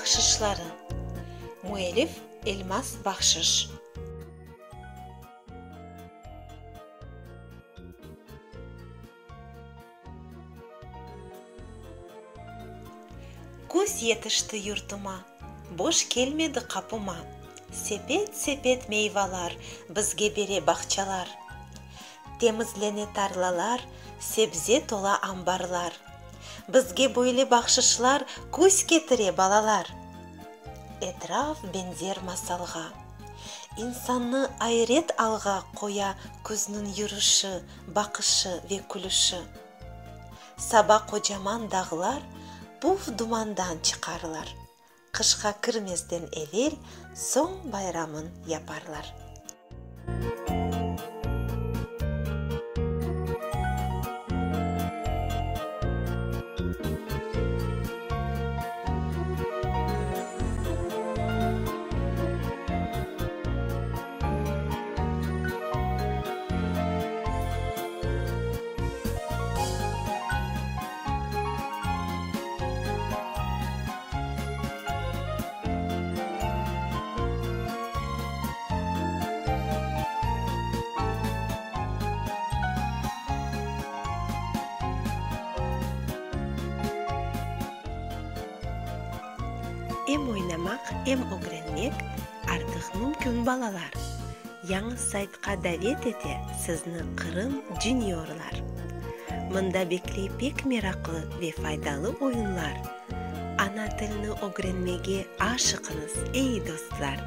бахшышлары. Муэлиф Эльмас Бахшыш. Көз етішті юртыма, бош келмеді қапыма. Сепет-сепет мейвалар бізге бере бақчалар. Темізлене тарлалар, себзе тола амбарлар. Бізге бойлы бақшышлар көз кетіре балалар. Этрав бензер масалға. Инсанны айрет алға қоя көзінің юрышы, бақышы ве күліші. Саба қожаман дағылар буф думандан чықарылар. Қышқа кірместен evvel соң байрамын япарлар. Эм ойнамақ, эм öğrenmek артық мүмкін балалар. Яңы сайтқа дәвет ете сізні Қырым Juniorлар. Мында беклей пек мерақлы ве файдалы ойынлар. Ана тілні öğrenmеге ашықыңыз, ей достлар.